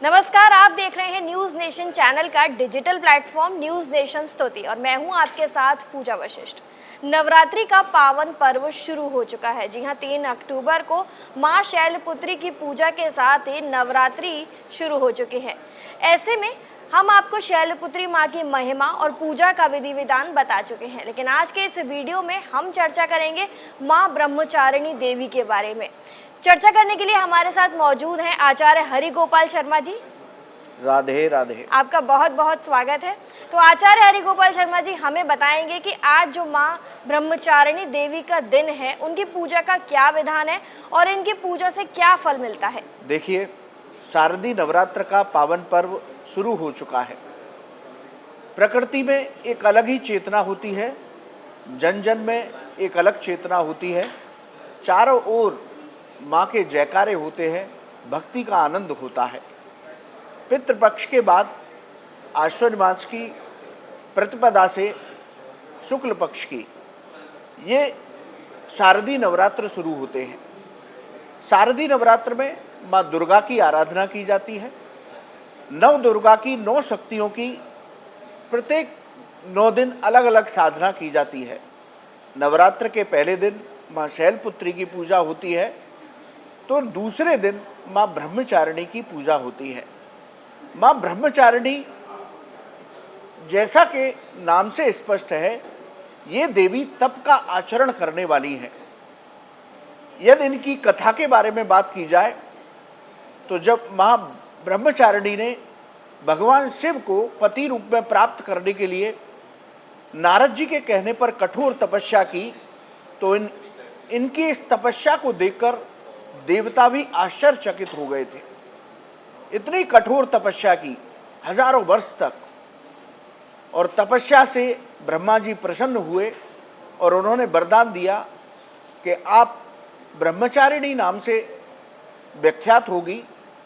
नमस्कार, आप देख रहे हैं न्यूज नेशन चैनल का डिजिटल प्लेटफॉर्म न्यूज नेशन स्तुति और मैं हूं आपके साथ पूजा वशिष्ठ। नवरात्रि का पावन पर्व शुरू हो चुका है। जी हां, 3 अक्टूबर को मां शैलपुत्री की पूजा के साथ ही नवरात्रि शुरू हो चुकी है। ऐसे में हम आपको शैलपुत्री मां की महिमा और पूजा का विधि विधान बता चुके हैं, लेकिन आज के इस वीडियो में हम चर्चा करेंगे मां ब्रह्मचारिणी देवी के बारे में। चर्चा करने के लिए हमारे साथ मौजूद हैं आचार्य हरि गोपाल शर्मा जी। राधे राधे। आपका बहुत बहुत स्वागत है। तो आचार्य हरि गोपाल शर्मा जी हमें बताएंगे कि आज जो मां ब्रह्मचारिणी देवी का दिन है, उनकी पूजा का क्या विधान है और इनकी पूजा से क्या फल मिलता है। देखिए, शारदीय नवरात्र का पावन पर्व शुरू हो चुका है। प्रकृति में एक अलग ही चेतना होती है, जन जन में एक अलग चेतना होती है। चारों ओर माँ के जयकारे होते हैं, भक्ति का आनंद होता है। पितृपक्ष के बाद आश्विन मास की प्रतिपदा से शुक्ल पक्ष की ये शारदीय नवरात्र शुरू होते हैं। शारदीय नवरात्र में माँ दुर्गा की आराधना की जाती है। नव दुर्गा की 9 शक्तियों की प्रत्येक 9 दिन अलग अलग साधना की जाती है। नवरात्र के पहले दिन माँ शैलपुत्री की पूजा होती है, तो दूसरे दिन माँ ब्रह्मचारिणी की पूजा होती है। माँ ब्रह्मचारिणी जैसा कि नाम से स्पष्ट है, ये देवी तप का आचरण करने वाली है। यदि इनकी कथा के बारे में बात की जाए तो जब माँ ब्रह्मचारिणी ने भगवान शिव को पति रूप में प्राप्त करने के लिए नारद जी के कहने पर कठोर तपस्या की, तो इनकी इस तपस्या को देखकर देवता भी आश्चर्यचकित हो गए थे। इतनी कठोर तपस्या की, हजारों वर्ष तक, और तपस्या से ब्रह्मा जी प्रसन्न हुए और उन्होंने वरदान दिया कि आप ब्रह्मचारिणी नाम से विख्यात होगी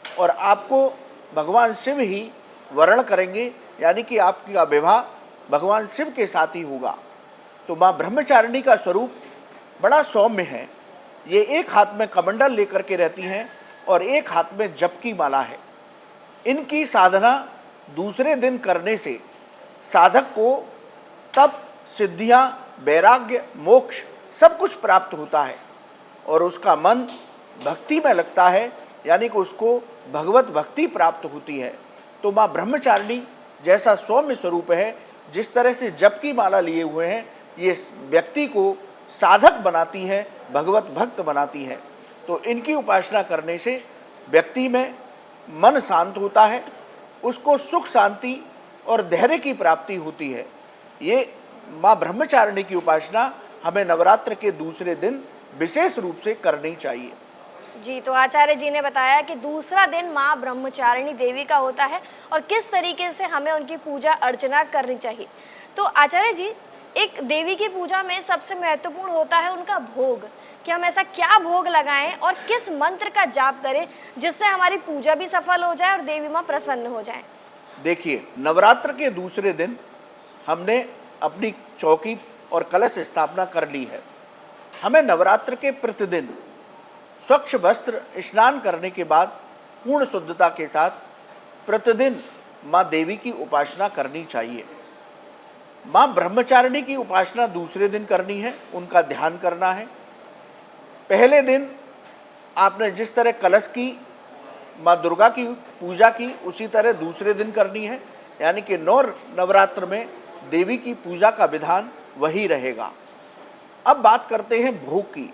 और आपको भगवान शिव ही वरण करेंगे, यानी कि आपका विवाह भगवान शिव के साथ ही होगा। तो माँ ब्रह्मचारिणी का स्वरूप बड़ा सौम्य है। ये एक हाथ में कमंडल लेकर के रहती हैं और एक हाथ में जप की माला है। इनकी साधना दूसरे दिन करने से साधक को तप, सिद्धियां, वैराग्य, मोक्ष सब कुछ प्राप्त होता है और उसका मन भक्ति में लगता है, यानी कि उसको भगवत भक्ति प्राप्त होती है। तो माँ ब्रह्मचारिणी जैसा सौम्य स्वरूप है, जिस तरह से जप की माला लिए हुए हैं, ये व्यक्ति को साधक बनाती है, भगवत भक्त बनाती है। तो इनकी उपासना करने से व्यक्ति में मन शांत होता है, उसको सुख, शांति और धैर्य की प्राप्ति होती है। ये माँ ब्रह्मचारिणी की उपासना हमें नवरात्र के दूसरे दिन विशेष रूप से करनी चाहिए। जी, तो आचार्य जी ने बताया कि दूसरा दिन माँ ब्रह्मचारिणी देवी का होता है और किस तरीके से हमें उनकी पूजा अर्चना करनी चाहिए। तो आचार्य जी, एक देवी की पूजा में सबसे महत्वपूर्ण होता है उनका भोग, कि हम ऐसा क्या भोग लगाएं और किस मंत्र का जाप करें जिससे हमारी पूजा भी सफल हो जाए और देवी माँ प्रसन्न हो जाए। देखिए, नवरात्र के दूसरे दिन हमने अपनी चौकी और कलश स्थापना कर ली है। हमें नवरात्र के प्रतिदिन स्वच्छ वस्त्र स्नान करने के बाद पूर्ण शुद्धता के साथ प्रतिदिन माँ देवी की उपासना करनी चाहिए। माँ ब्रह्मचारिणी की उपासना दूसरे दिन करनी है, उनका ध्यान करना है। पहले दिन आपने जिस तरह कलश की माँ दुर्गा की पूजा की, उसी तरह दूसरे दिन करनी है, यानी कि 9 नवरात्र में देवी की पूजा का विधान वही रहेगा। अब बात करते हैं भोग की।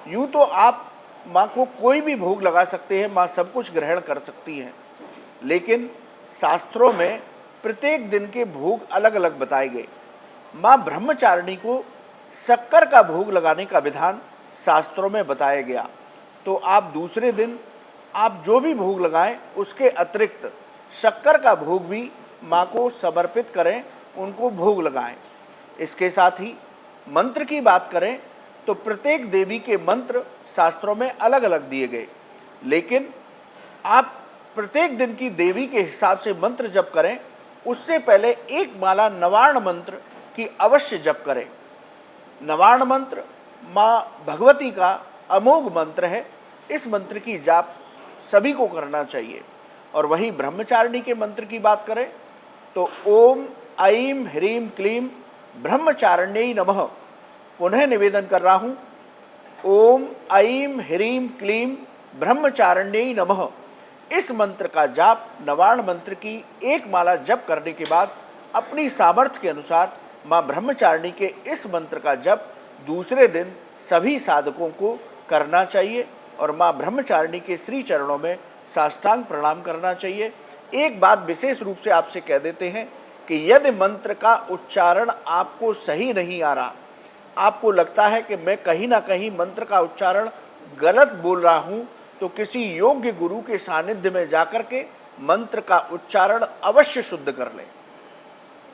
यूँ तो आप माँ को कोई भी भोग लगा सकते हैं, माँ सब कुछ ग्रहण कर सकती हैं, लेकिन शास्त्रों में प्रत्येक दिन के भोग अलग अलग बताए गए। माँ ब्रह्मचारिणी को शक्कर का भोग लगाने का विधान शास्त्रों में बताया गया। तो आप दूसरे दिन आप जो भी भोग लगाएं, उसके अतिरिक्त शक्कर का भोग भी माँ को समर्पित करें, उनको भोग लगाएं। इसके साथ ही मंत्र की बात करें तो प्रत्येक देवी के मंत्र शास्त्रों में अलग अलग दिए गए, लेकिन आप प्रत्येक दिन की देवी के हिसाब से मंत्र जप करें, उससे पहले एक माला नवार्ण मंत्र की अवश्य जप करें। नवार्ण मंत्र माँ भगवती का अमोघ मंत्र है। इस मंत्र की जाप सभी को करना चाहिए और वही ब्रह्मचारिणी के मंत्र की बात करें तो ओम ऐं ह्रीं क्लीं ब्रह्मचारिण्यै नमः। पुनः निवेदन कर रहा हूँ, ओम ऐं ह्रीं क्लीं ब्रह्मचारिण्यै नमः। इस मंत्र का जाप नवार्ण मंत्र की एक माला जप करने के बाद अपनी सामर्थ्य के अनुसार माँ ब्रह्मचारिणी के इस मंत्र का जप दूसरे दिन सभी साधकों को करना चाहिए और माँ ब्रह्मचारिणी के श्री चरणों में साष्टांग प्रणाम करना चाहिए। एक बात विशेष रूप से आपसे कह देते हैं कि यदि मंत्र का उच्चारण आपको सही नहीं आ रहा, आपको लगता है कि मैं कहीं ना कहीं मंत्र का उच्चारण गलत बोल रहा हूँ, तो किसी योग्य गुरु के सानिध्य में जाकर के मंत्र का उच्चारण अवश्य शुद्ध कर लें।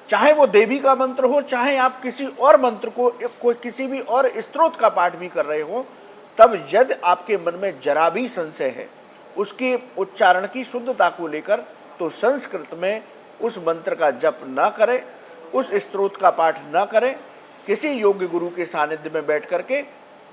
चाहे वो देवी का मंत्र हो, चाहे आप किसी और मंत्र को किसी भी और स्तोत्र का पाठ भी कर रहे हो, तब यदि आपके मन में जरा भी संशय है उसके उच्चारण की शुद्धता को लेकर, तो संस्कृत में उस मंत्र का जप न करें, उस स्तोत्र का पाठ न करें। किसी योग्य गुरु के सानिध्य में बैठ करके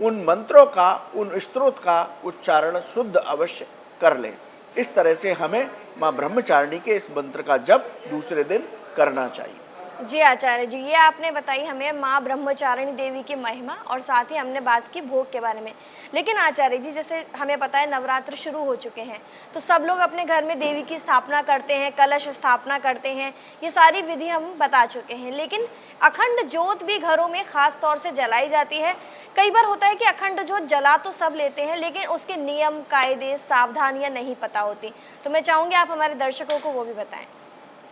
उन मंत्रों का, उन स्तोत्र का उच्चारण शुद्ध अवश्य कर लें। इस तरह से हमें माँ ब्रह्मचारिणी के इस मंत्र का जप दूसरे दिन करना चाहिए। जी आचार्य जी, ये आपने बताई हमें माँ ब्रह्मचारिणी देवी की महिमा और साथ ही हमने बात की भोग के बारे में। लेकिन आचार्य जी, जैसे हमें पता है नवरात्र शुरू हो चुके हैं, तो सब लोग अपने घर में देवी की स्थापना करते हैं, कलश स्थापना करते हैं, ये सारी विधि हम बता चुके हैं। लेकिन अखंड ज्योत भी घरों में खास तौर से जलाई जाती है। कई बार होता है कि अखंड ज्योत जला तो सब लेते हैं, लेकिन उसके नियम कायदे सावधानियाँ नहीं पता होती। तो मैं चाहूँगी आप हमारे दर्शकों को वो भी बताएं।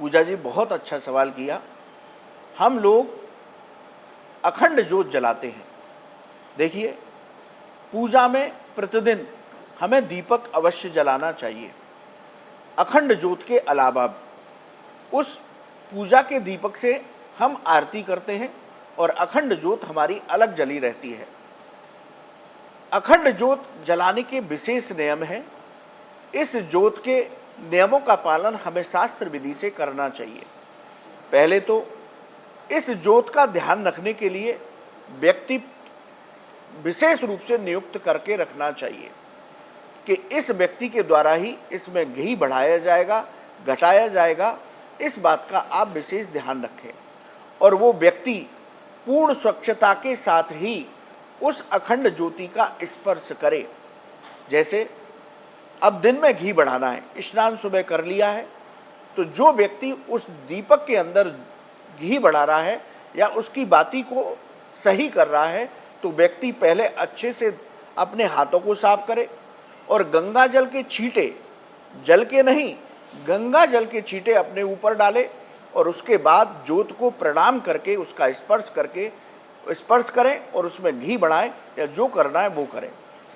पूजा जी, बहुत अच्छा सवाल किया। हम लोग अखंड ज्योत जलाते हैं। देखिए, पूजा में प्रतिदिन हमें दीपक अवश्य जलाना चाहिए। अखंड ज्योत के अलावा उस पूजा के दीपक से हम आरती करते हैं और अखंड ज्योत हमारी अलग जली रहती है। अखंड ज्योत जलाने के विशेष नियम हैं। इस ज्योत के नियमों का पालन हमें शास्त्र विधि से करना चाहिए। पहले तो इस ज्योत का ध्यान रखने के लिए व्यक्ति विशेष रूप से नियुक्त करके रखना चाहिए कि इस व्यक्ति के द्वारा ही इसमें घी बढ़ाया जाएगा, घटाया जाएगा। इस बात का आप विशेष ध्यान रखें और वो व्यक्ति पूर्ण स्वच्छता के साथ ही उस अखंड ज्योति का स्पर्श करे। जैसे अब दिन में घी बढ़ाना है, स्नान सुबह कर लिया है, तो जो व्यक्ति उस दीपक के अंदर घी बढ़ा रहा है या उसकी बाती को सही कर रहा है, तो व्यक्ति पहले अच्छे से अपने हाथों को साफ करे और गंगा जल के छींटे, जल के नहीं, गंगा जल के छींटे अपने ऊपर डाले और उसके बाद ज्योत को प्रणाम करके उसका स्पर्श करें और उसमें घी बढ़ाएं या जो करना है वो करें।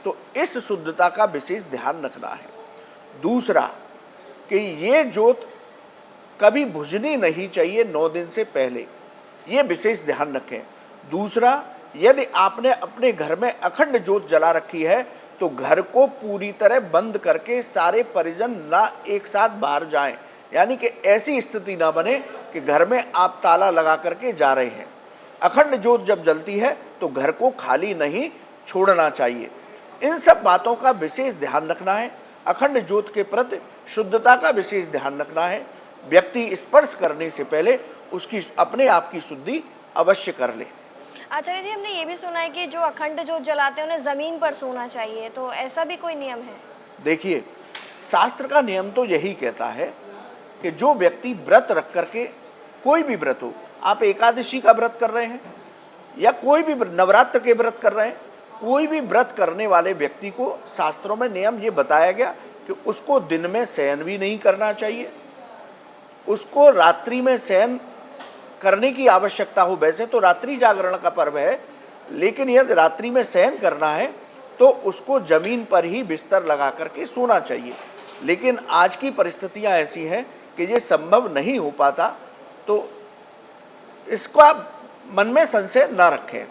तो इस शुद्धता का विशेष ध्यान रखना है। दूसरा कि ये ज्योत कभी बुझनी नहीं चाहिए 9 दिन से पहले, ये विशेष ध्यान रखें। दूसरा, यदि आपने अपने घर में अखंड ज्योत जला रखी है तो घर को पूरी तरह बंद करके सारे परिजन ना एक साथ बाहर जाएं, यानी कि ऐसी स्थिति ना बने कि घर में आप ताला लगा करके जा रहे हैं। अखंड ज्योत जब जलती है तो घर को खाली नहीं छोड़ना चाहिए। इन सब बातों का विशेष ध्यान रखना है। अखंड ज्योत के प्रति शुद्धता का विशेष ध्यान रखना है। व्यक्ति स्पर्श करने से पहले उसकी अपने आप की शुद्धि अवश्य कर ले। आचार्य जी, हमने ये भी सुना है कि जो अखंड ज्योत जलाते हैं उन्हें जमीन पर सोना चाहिए, तो ऐसा भी कोई नियम है? देखिए, शास्त्र का नियम तो यही कहता है कि जो व्यक्ति व्रत रख करके, कोई भी व्रत हो, आप एकादशी का व्रत कर रहे हैं या कोई भी नवरात्र के व्रत कर रहे हैं, कोई भी व्रत करने वाले व्यक्ति को शास्त्रों में नियम ये बताया गया कि उसको दिन में शयन भी नहीं करना चाहिए, उसको रात्रि में शयन करने की आवश्यकता हो। वैसे तो रात्रि जागरण का पर्व है, लेकिन यदि रात्रि में शयन करना है तो उसको जमीन पर ही बिस्तर लगा करके सोना चाहिए। लेकिन आज की परिस्थितियां ऐसी हैं कि ये संभव नहीं हो पाता, तो इसका मन में संशय न रखें।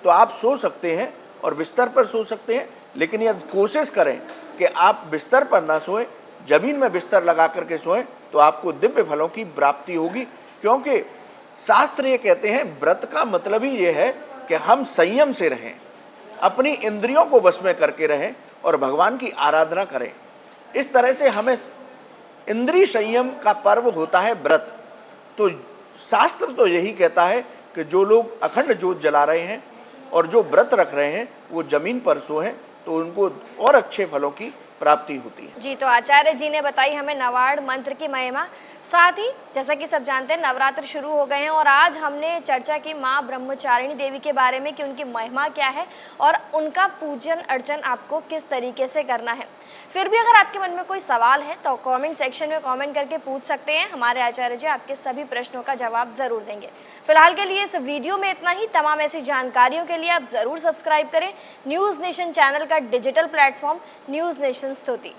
तो आप सो सकते हैं और बिस्तर पर सो सकते हैं, लेकिन यदि कोशिश करें कि आप बिस्तर पर ना सोएं, जमीन में बिस्तर लगा करके सोएं, तो आपको दिव्य फलों की प्राप्ति होगी। क्योंकि शास्त्र ये कहते हैं व्रत का मतलब ही ये है कि हम संयम से रहें, अपनी इंद्रियों को वश में करके रहें और भगवान की आराधना करें। इस तरह से हमें इंद्रिय संयम का पर्व होता है व्रत। तो शास्त्र तो यही कहता है कि जो लोग अखंड ज्योत जला रहे हैं और जो व्रत रख रहे हैं वो जमीन पर सोएं तो उनको और अच्छे फलों की प्राप्ति होती है। जी, तो आचार्य जी ने बताई हमें नवाड़ मंत्र की महिमा। साथ ही जैसा कि सब जानते हैं नवरात्र शुरू हो गए हैं और आज हमने चर्चा की माँ ब्रह्मचारिणी देवी के बारे में कि उनकी महिमा क्या है और उनका पूजन अर्चन आपको किस तरीके से करना है। फिर भी अगर आपके मन में कोई सवाल है तो कमेंट सेक्शन में कमेंट करके पूछ सकते हैं। हमारे आचार्य जी आपके सभी प्रश्नों का जवाब जरूर देंगे। फिलहाल के लिए इस वीडियो में इतना ही। तमाम ऐसी जानकारियों के लिए आप जरूर सब्सक्राइब करें न्यूज़ नेशन चैनल का डिजिटल प्लेटफॉर्म न्यूज़ नेशन स्तुति।